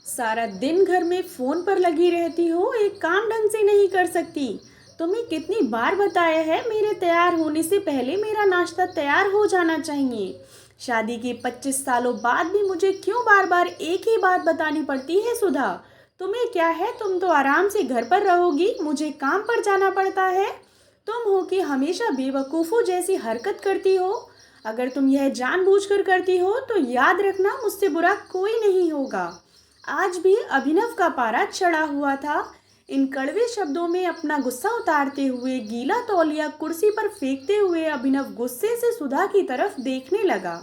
सारा दिन घर में फोन पर लगी रहती हो, एक काम ढंग से नहीं कर सकती। तुम्हें कितनी बार बताया है, मेरे तैयार होने से पहले मेरा नाश्ता तैयार हो जाना चाहिए। शादी के 25 सालों बाद भी मुझे क्यों बार बार एक ही बात बतानी पड़ती है सुधा? तुम्हें क्या है, तुम तो आराम से घर पर रहोगी, मुझे काम पर जाना पड़ता है। तुम हो कि हमेशा बेवकूफ़ों जैसी हरकत करती हो। अगर तुम यह जानबूझकर करती हो तो याद रखना, मुझसे बुरा कोई नहीं होगा। आज भी अभिनव का पारा चढ़ा हुआ था। इन कड़वे शब्दों में अपना गुस्सा उतारते हुए, गीला तौलिया कुर्सी पर फेंकते हुए अभिनव गुस्से से सुधा की तरफ देखने लगा।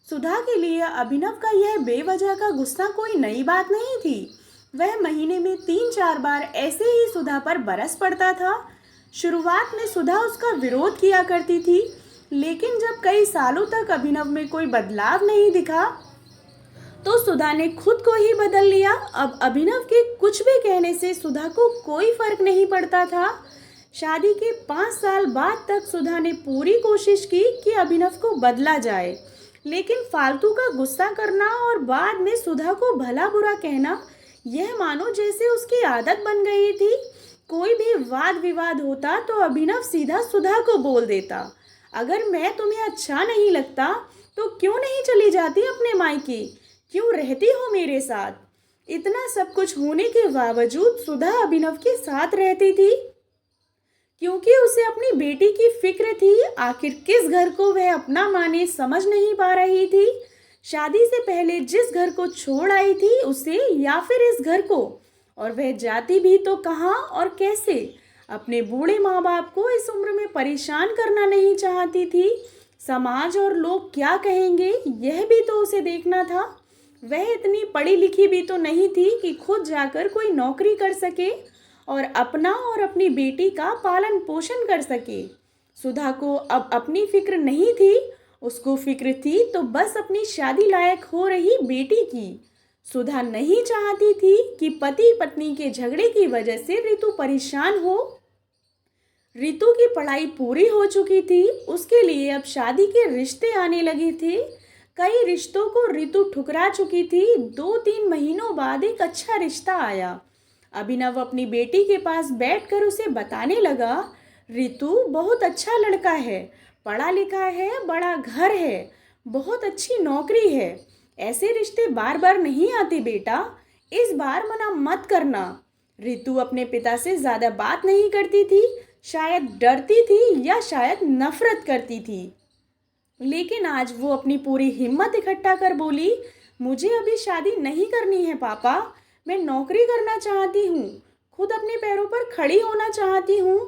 सुधा के लिए अभिनव का यह बेवजह का गुस्सा कोई नई बात नहीं थी। वह महीने में 3-4 बार ऐसे ही सुधा पर बरस पड़ता था। शुरुआत में सुधा उसका विरोध किया करती थी, लेकिन जब कई सालों तक अभिनव में कोई बदलाव नहीं दिखा तो सुधा ने खुद को ही बदल लिया। अब अभिनव के कुछ भी कहने से सुधा को कोई फर्क नहीं पड़ता था। शादी के 5 साल बाद तक सुधा ने पूरी कोशिश की कि अभिनव को बदला जाए, लेकिन फालतू का गुस्सा करना और बाद में सुधा को भला बुरा कहना, यह मानो जैसे उसकी आदत बन गई थी। कोई भी वाद विवाद होता तो अभिनव सीधा सुधा को बोल देता, अगर मैं तुम्हें अच्छा नहीं लगता तो क्यों नहीं चली जाती अपने मायके, क्यों रहती हो मेरे साथ? इतना सब कुछ होने के बावजूद सुधा अभिनव के साथ रहती थी क्योंकि उसे अपनी बेटी की फिक्र थी। आखिर किस घर को वह अपना माने समझ नहीं पा रही थी। शादी से पहले जिस घर को छोड़ आई थी उसे, या फिर इस घर को, और वह जाती भी तो कहाँ और कैसे? अपने बूढ़े माँ बाप को इस उम्र में परेशान करना नहीं चाहती थी। समाज और लोग क्या कहेंगे, यह भी तो उसे देखना था। वह इतनी पढ़ी लिखी भी तो नहीं थी कि खुद जाकर कोई नौकरी कर सके और अपना और अपनी बेटी का पालन पोषण कर सके। सुधा को अब अपनी फिक्र नहीं थी, उसको फिक्र थी तो बस अपनी शादी लायक हो रही बेटी की। सुधा नहीं चाहती थी कि पति पत्नी के झगड़े की वजह से रितु परेशान हो। रितु की पढ़ाई पूरी हो चुकी थी, उसके लिए अब शादी के रिश्ते आने लगे थे। कई रिश्तों को रितु ठुकरा चुकी थी। 2-3 महीनों बाद एक अच्छा रिश्ता आया। अभिनव अपनी बेटी के पास बैठकर उसे बताने लगा, रितु बहुत अच्छा लड़का है, पढ़ा लिखा है, बड़ा घर है, बहुत अच्छी नौकरी है। ऐसे रिश्ते बार बार नहीं आते बेटा, इस बार मना मत करना। रितु अपने पिता से ज़्यादा बात नहीं करती थी, शायद डरती थी या शायद नफरत करती थी। लेकिन आज वो अपनी पूरी हिम्मत इकट्ठा कर बोली, मुझे अभी शादी नहीं करनी है पापा, मैं नौकरी करना चाहती हूँ, खुद अपने पैरों पर खड़ी होना चाहती हूँ।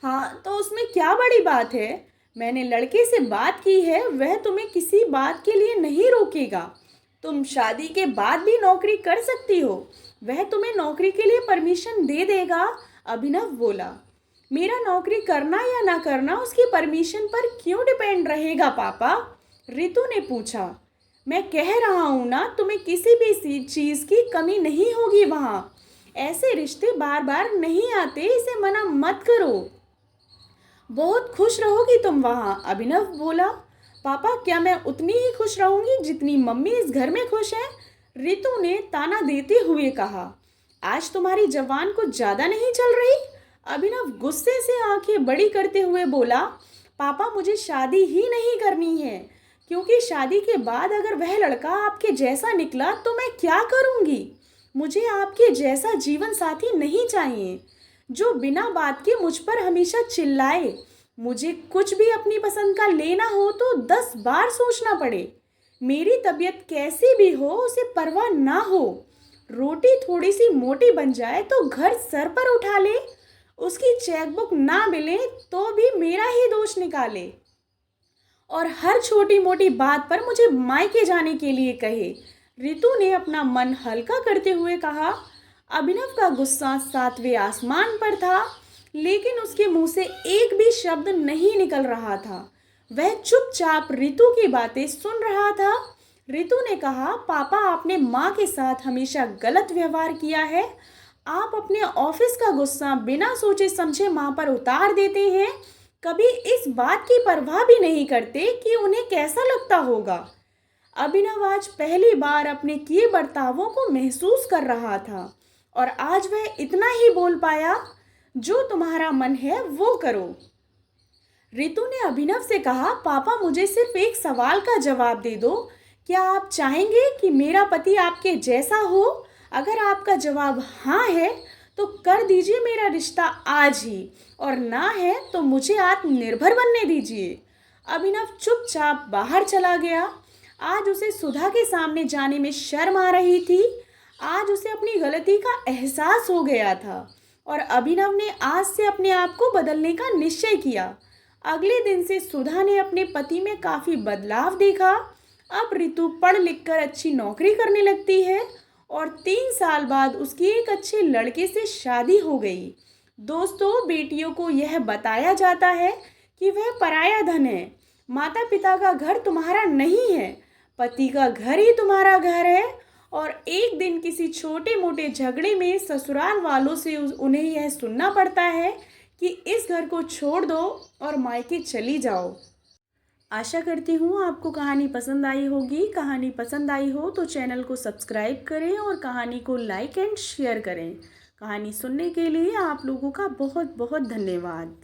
हाँ तो उसमें क्या बड़ी बात है? मैंने लड़के से बात की है, वह तुम्हें किसी बात के लिए नहीं रोकेगा। तुम शादी के बाद भी नौकरी कर सकती हो, वह तुम्हें नौकरी के लिए परमिशन दे देगा। अभिनव बोला, मेरा नौकरी करना या ना करना उसकी परमिशन पर क्यों डिपेंड रहेगा पापा? रितु ने पूछा। मैं कह रहा हूँ ना, तुम्हें किसी भी चीज़ की कमी नहीं होगी वहाँ। ऐसे रिश्ते बार बार नहीं आते, इसे मना मत करो। बहुत खुश रहोगी तुम वहाँ। अभिनव बोला, पापा क्या मैं उतनी ही खुश रहूँगी जितनी मम्मी इस घर में खुश है? रितु ने ताना देते हुए कहा, आज तुम्हारी जबान कुछ ज़्यादा नहीं चल रही? अभिनव गुस्से से आंखें बड़ी करते हुए बोला, पापा मुझे शादी ही नहीं करनी है, क्योंकि शादी के बाद अगर वह लड़का आपके जैसा निकला तो मैं क्या करूँगी? मुझे आपके जैसा जीवन साथी नहीं चाहिए, जो बिना बात के मुझ पर हमेशा चिल्लाए। मुझे कुछ भी अपनी पसंद का लेना हो तो 10 बार सोचना पड़े। मेरी तबीयत कैसी भी हो उसे परवाह ना हो। रोटी थोड़ी सी मोटी बन जाए तो घर सर पर उठा ले, उसकी चेकबुक ना मिले तो भी मेरा ही दोष निकाले, और हर छोटी मोटी बात पर मुझे मायके जाने के लिए कहे। रितु ने अपना मन हल्का करते हुए कहा। अभिनव का गुस्सा 7वें आसमान पर था, लेकिन उसके मुंह से एक भी शब्द नहीं निकल रहा था। वह चुपचाप रितु की बातें सुन रहा था। रितु ने कहा, पापा आपने माँ के साथ हमेशा गलत व्यवहार किया है। आप अपने ऑफिस का गुस्सा बिना सोचे समझे माँ पर उतार देते हैं, कभी इस बात की परवाह भी नहीं करते कि उन्हें कैसा लगता होगा। अभिनव आज पहली बार अपने किए बर्तावों को महसूस कर रहा था और आज वह इतना ही बोल पाया, जो तुम्हारा मन है वो करो। रितु ने अभिनव से कहा, पापा मुझे सिर्फ एक सवाल का जवाब दे दो, क्या आप चाहेंगे कि मेरा पति आपके जैसा हो? अगर आपका जवाब हाँ है तो कर दीजिए मेरा रिश्ता आज ही, और ना है तो मुझे आत्मनिर्भर बनने दीजिए। अभिनव चुपचाप बाहर चला गया। आज उसे सुधा के सामने जाने में शर्म आ रही थी। आज उसे अपनी गलती का एहसास हो गया था और अभिनव ने आज से अपने आप को बदलने का निश्चय किया। अगले दिन से सुधा ने अपने पति में काफ़ी बदलाव देखा। अब रितु पढ़ लिख कर अच्छी नौकरी करने लगती है और 3 साल बाद उसकी एक अच्छे लड़के से शादी हो गई। दोस्तों, बेटियों को यह बताया जाता है कि वह पराया धन है। माता पिता का घर तुम्हारा नहीं है, पति का घर ही तुम्हारा घर है। और एक दिन किसी छोटे मोटे झगड़े में ससुराल वालों से उन्हें यह सुनना पड़ता है कि इस घर को छोड़ दो और मायके चली जाओ। आशा करती हूँ आपको कहानी पसंद आई होगी। कहानी पसंद आई हो तो चैनल को सब्सक्राइब करें और कहानी को लाइक एंड शेयर करें। कहानी सुनने के लिए आप लोगों का बहुत बहुत धन्यवाद।